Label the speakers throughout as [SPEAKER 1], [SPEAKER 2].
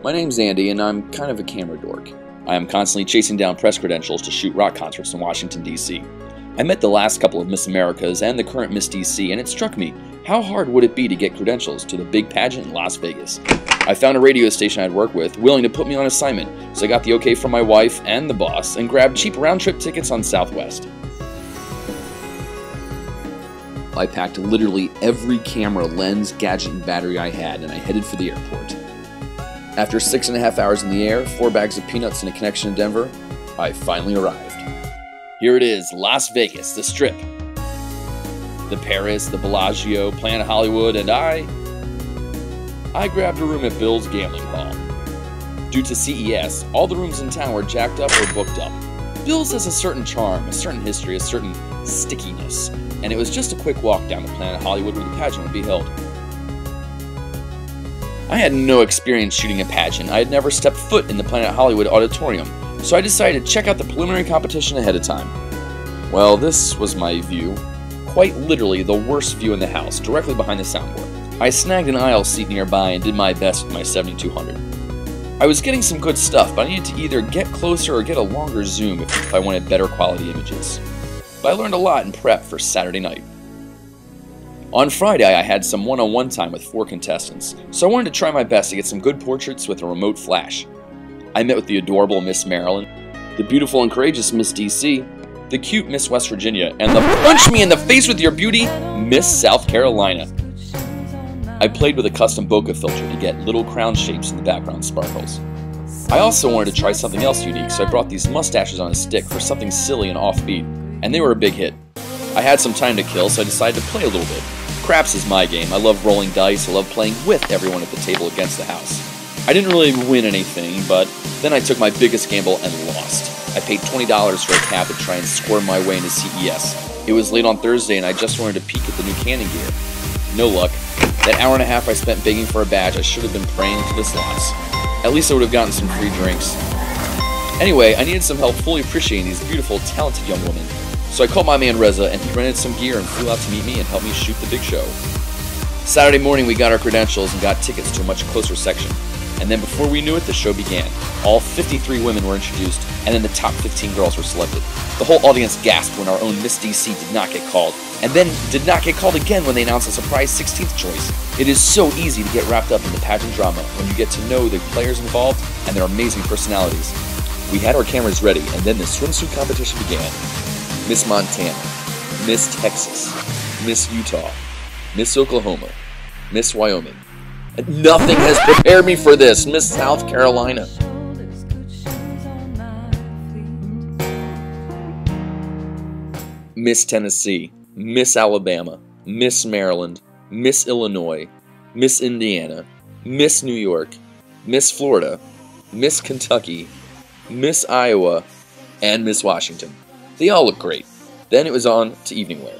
[SPEAKER 1] My name's Andy, and I'm kind of a camera dork. I am constantly chasing down press credentials to shoot rock concerts in Washington, D.C. I met the last couple of Miss Americas and the current Miss D.C., and it struck me, how hard would it be to get credentials to the big pageant in Las Vegas? I found a radio station I'd work with willing to put me on assignment, so I got the okay from my wife and the boss and grabbed cheap round-trip tickets on Southwest. I packed literally every camera, lens, gadget, and battery I had, and I headed for the airport. After 6.5 hours in the air, 4 bags of peanuts, and a connection to Denver, I finally arrived. Here it is, Las Vegas, the Strip. The Paris, the Bellagio, Planet Hollywood, and I grabbed a room at Bill's Gambling Hall. Due to CES, all the rooms in town were jacked up or booked up. Bill's has a certain charm, a certain history, a certain stickiness, and it was just a quick walk down to Planet Hollywood where the pageant would be held. I had no experience shooting a pageant. I had never stepped foot in the Planet Hollywood auditorium, so I decided to check out the preliminary competition ahead of time. Well, this was my view. Quite literally the worst view in the house, directly behind the soundboard. I snagged an aisle seat nearby and did my best with my 7200. I was getting some good stuff, but I needed to either get closer or get a longer zoom if I wanted better quality images. But I learned a lot in prep for Saturday night. On Friday, I had some one-on-one time with 4 contestants, so I wanted to try my best to get some good portraits with a remote flash. I met with the adorable Miss Maryland, the beautiful and courageous Miss DC, the cute Miss West Virginia, and the punch me in the face with your beauty, Miss South Carolina. I played with a custom bokeh filter to get little crown shapes in the background sparkles. I also wanted to try something else unique, so I brought these mustaches on a stick for something silly and offbeat, and they were a big hit. I had some time to kill, so I decided to play a little bit. Craps is my game. I love rolling dice. I love playing with everyone at the table against the house. I didn't really win anything, but then I took my biggest gamble and lost. I paid $20 for a cab to try and squirm my way into CES. It was late on Thursday, and I just wanted to peek at the new Canon gear. No luck. That hour and a half I spent begging for a badge, I should have been praying to the slots. At least I would have gotten some free drinks. Anyway, I needed some help fully appreciating these beautiful, talented young women. So I called my man Reza, and he rented some gear and flew out to meet me and help me shoot the big show. Saturday morning we got our credentials and got tickets to a much closer section. And then before we knew it, the show began. All 53 women were introduced, and then the top 15 girls were selected. The whole audience gasped when our own Miss DC did not get called, and then did not get called again when they announced a surprise 16th choice. It is so easy to get wrapped up in the pageant drama when you get to know the players involved and their amazing personalities. We had our cameras ready, and then the swimsuit competition began. Miss Montana, Miss Texas, Miss Utah, Miss Oklahoma, Miss Wyoming. And nothing has prepared me for this, Miss South Carolina. Miss Tennessee, Miss Alabama, Miss Maryland, Miss Illinois, Miss Indiana, Miss New York, Miss Florida, Miss Kentucky, Miss Iowa, and Miss Washington. They all look great. Then it was on to evening wear.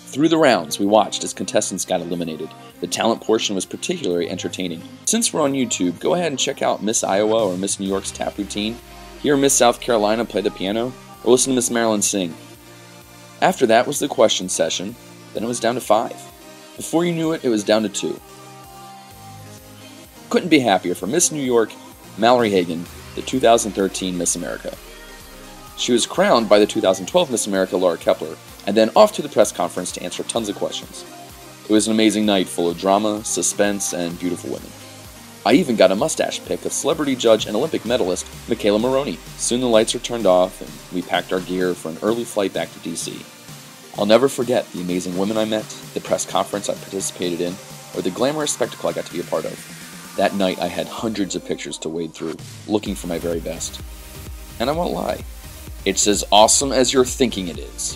[SPEAKER 1] Through the rounds, we watched as contestants got eliminated. The talent portion was particularly entertaining. Since we're on YouTube, go ahead and check out Miss Iowa or Miss New York's tap routine, hear Miss South Carolina play the piano, or listen to Miss Maryland sing. After that was the question session, then it was down to 5. Before you knew it, it was down to 2. Couldn't be happier for Miss New York, Mallory Hagan, the 2013 Miss America. She was crowned by the 2012 Miss America, Laura Kepler, and then off to the press conference to answer tons of questions. It was an amazing night full of drama, suspense, and beautiful women. I even got a mustache pick of celebrity judge and Olympic medalist Michaela Maroney. Soon the lights were turned off, and we packed our gear for an early flight back to DC. I'll never forget the amazing women I met, the press conference I participated in, or the glamorous spectacle I got to be a part of. That night I had hundreds of pictures to wade through, looking for my very best. And I won't lie, it's as awesome as you're thinking it is.